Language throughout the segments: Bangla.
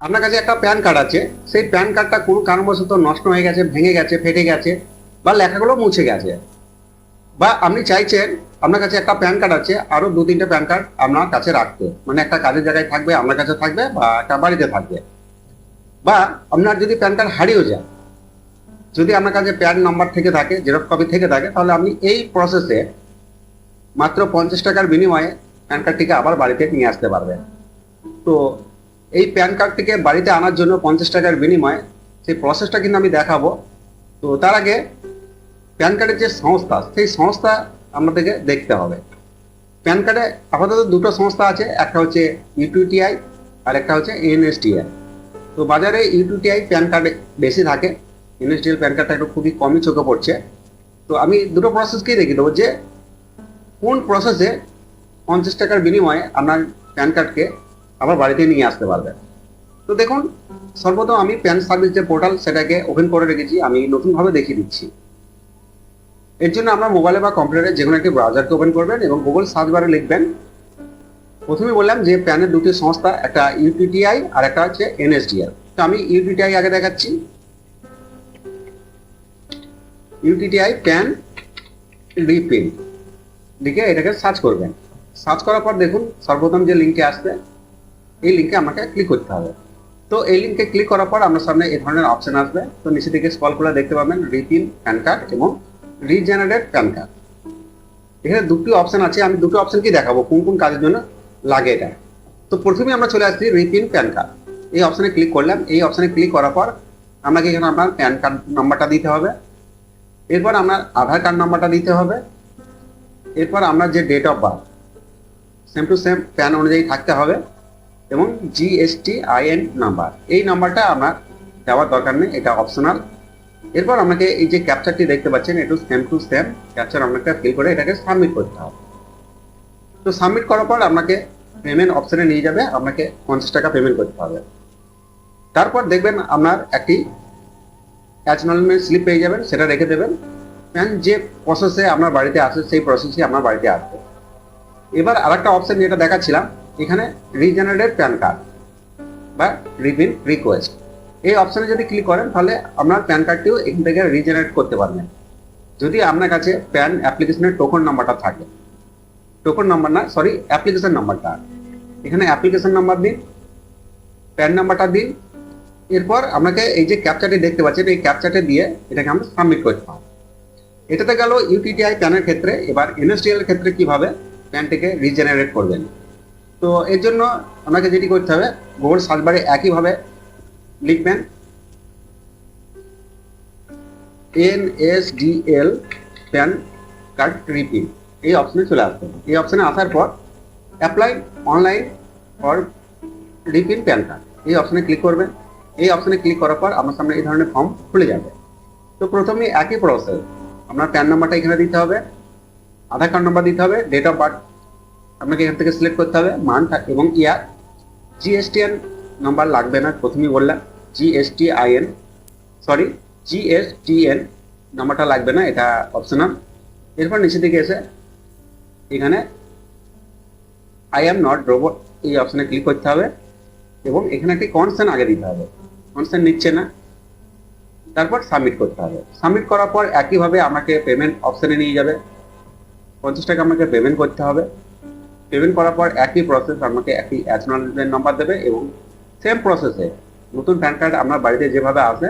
আপনার কাছে একটা প্যান কার্ড আছে, সেই প্যান কার্ডটা কোনো কারণবশত নষ্ট হয়ে গেছে, ভেঙে গেছে, ফেটে গেছে, বা লেখাগুলো মুছে গেছে, বা আপনি চাইছেন আপনার কাছে একটা প্যান কার্ড আছে, আরো দু তিনটা প্যান কার্ড আপনার কাছে রাখতে, মানে একটা কাজের জায়গায় থাকবে, আপনার কাছে থাকবে, বা একটা বাড়িতে থাকবে। বা আপনার যদি প্যান কার্ড হারিয়েও যায়, যদি আপনার কাছে প্যান নাম্বার থেকে থাকে, জেরক্স কপি থেকে থাকে, তাহলে আপনি এই প্রসেসে মাত্র 50 টাকার বিনিময়ে প্যান কার্ডটিকে আবার বাড়িতে নিয়ে আসতে পারবেন। তো এই প্যান কার্ডটিকে বাড়িতে আনার জন্য 50 টাকার বিনিময়ে সেই প্রসেসটা কিন্তু আমি দেখাবো। তো তার আগে প্যান কার্ডের যে সংস্থা, সেই সংস্থা আমাদেরকে দেখতে হবে। প্যান কার্ডে আপাতত দুটো সংস্থা আছে, একটা হচ্ছে ইউটিআই আর একটা হচ্ছে এনএসডিএল। তো বাজারে ইউটিআই প্যান কার্ড বেশি থাকে, এনএসডিএল প্যান কার্ডটা একটু খুবই কমই চোখে পড়ছে। তো আমি দুটো প্রসেসকেই দেখিয়ে দেবো যে কোন প্রসেসে 50 টাকার বিনিময়ে আপনার প্যান কার্ডকে আবার বাড়িতে নিয়ে আসতে পারবেন। তো দেখুন, সর্বপ্রথম আমি প্যান সার্ভিস যে পোর্টাল সেটাকে ওপেন করে রেখেছি, আমি নতুনভাবে দেখিয়ে দিচ্ছি। এর জন্য আপনার মোবাইলে বা কম্পিউটারে যে কোনো একটি ব্রাউজারকে ওপেন করবেন এবং গুগল সার্চ বারে লিখবেন। প্রথমে বললাম যে প্যানের দুটি সংস্থা, একটা ইউটিআই আর একটা হচ্ছে এনএসডিএল। তো আমি ইউটিআই আগে দেখাচ্ছি। ইউটিআই প্যান রিপ্রিন্ট লিখে এটাকে সার্চ করবেন। সার্চ করার পর দেখুন সর্বপ্রথম যে লিঙ্কে আসবে, এই লিঙ্কে আমাকে ক্লিক করতে হবে। তো এই লিঙ্কে ক্লিক করার পর আপনার সামনে এই ধরনের অপশন আসবে। তো নিচে দিকে স্ক্রল করে দেখতে পাবেন রিপ্রিন্ট প্যান কার্ড এবং রিজেনারেট প্যান কার্ড। এখানে দুটি অপশন আছে, আমি দুটো অপশনকেই দেখাবো কোন কোন কাজের জন্য লাগে এটা। তো প্রথমে আমরা চলে আসছি রিপ্রিন্ট প্যান কার্ড, এই অপশনে ক্লিক করলাম। এই অপশনে ক্লিক করার পর আপনাকে এখানে আপনার প্যান কার্ড নাম্বারটা দিতে হবে, এরপর আপনার আধার কার্ড নাম্বারটা দিতে হবে, এরপর আপনার যে date of birth same to same PAN অনুযায়ী থাকতে হবে, এবং জিএসটিআইএন নাম্বার, এই নাম্বারটা আপনার দেওয়ার দরকার নেই, এটা অপশনাল। এরপর আপনাকে এই যে ক্যাপচারটি দেখতে পাচ্ছেন, একটু সেম টু সেম ক্যাপচার আপনাকে ফিল করে এটাকে সাবমিট করতে হবে। তো সাবমিট করার পর আপনাকে পেমেন্ট অপশনে নিয়ে যাবে, আপনাকে 50 টাকা পেমেন্ট করতে হবে। তারপর দেখবেন আপনার একটি অ্যাকনলেজমেন্ট স্লিপ পেয়ে যাবেন, সেটা রেখে দেবেন। প্যান যে প্রসেসে আপনার বাড়িতে আসে সেই প্রসেসই আপনার বাড়িতে আসবে। এবার আরেকটা অপশন যেটা দেখাচ্ছিলাম, এখানে রিজেনারেট প্যান কার্ড বা রিপ্রিন্ট রিকোয়েস্ট, এই অপশনে যদি ক্লিক করেন তাহলে আপনার প্যান কার্ডটিও এখান থেকে রিজেনারেট করতে পারবেন, যদি আপনার কাছে প্যান অ্যাপ্লিকেশনের টোকন নাম্বারটা থাকে। টোকন নাম্বার না, সরি, অ্যাপ্লিকেশন নাম্বারটা। এখানে অ্যাপ্লিকেশন নাম্বার দিন, প্যান নাম্বারটা দিন, এরপর আপনাকে এই যে ক্যাপচারটি দেখতে পাচ্ছেন, এই ক্যাপচারটি দিয়ে এটাকে আমরা সাবমিট করতে হবে। এটাতে গেল ইউটিআই প্যানের ক্ষেত্রে। এবার এনএসডিএল এর ক্ষেত্রে কিভাবে প্যানটিকে রিজেনারেট করবেন, তো এর জন্য আপনাকে যেটি করতে হবে, গুগল সার্চ বারে একইভাবে লিখবেন এনএসডিএল প্যান কার্ড রিপ্রিন্ট, এই অপশনে চলে আসবেন। এই অপশনে আসার পর apply online for reprint pan card, এই অপশনে ক্লিক করবেন। এই অপশনে ক্লিক করার পর আপনার সামনে এই ধরনের ফর্ম খুলে যাবে। তো প্রথমে একই প্রসেস, আপনার প্যান নাম্বারটা এখানে দিতে হবে, আধার কার্ড নাম্বার দিতে হবে, ডেট অফ বার্থ আপনাকে এখান থেকে সিলেক্ট করতে হবে, মান্থ এবং ইয়ার। জিএসটিএন নাম্বার লাগবে না, প্রথমেই বললাম জিএসটিএন নাম্বারটা লাগবে না, এটা অপশনাল। এরপর নিচে দিকে এসে এখানে আই অ্যাম নট রোবট, এই অপশনে ক্লিক করতে হবে এবং এখানে একটি কনসেন্ট আগে দিতে হবে, কনসেন্ট নিচ্ছে না। তারপর সাবমিট করতে হবে। সাবমিট করার পর একইভাবে আমাকে পেমেন্ট অপশনে নিয়ে যাবে, 50 টাকা আমাকে পেমেন্ট করতে হবে। পেমেন্ট করার পর একই প্রসেস, আমাকে একটি অ্যাকনলেজমেন্ট নাম্বার দেবে এবং সেম প্রসেসে নতুন প্যান কার্ড আপনার বাড়িতে যেভাবে আসে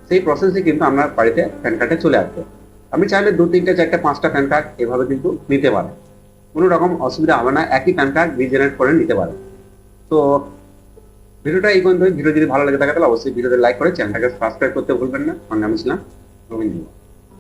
সেই প্রসেসই কিন্তু আপনার বাড়িতে প্যান কার্ডে চলে আসবে। আপনি চাইলে 2, 3, 4, 5টা প্যান কার্ড এভাবে কিন্তু নিতে পারেন, কোনো রকম অসুবিধা হবে না, একই প্যান কার্ড রিজেনারেট করে নিতে পারেন। তো ভিডিওটা এই পর্যন্ত। ভিডিও যদি ভালো লাগে থাকে তাহলে অবশ্যই ভিডিওতে লাইক করে চ্যানেলটাকে সাবস্ক্রাইব করতে ভুলবেন না। আমি ছিলাম রবীন্দ্র।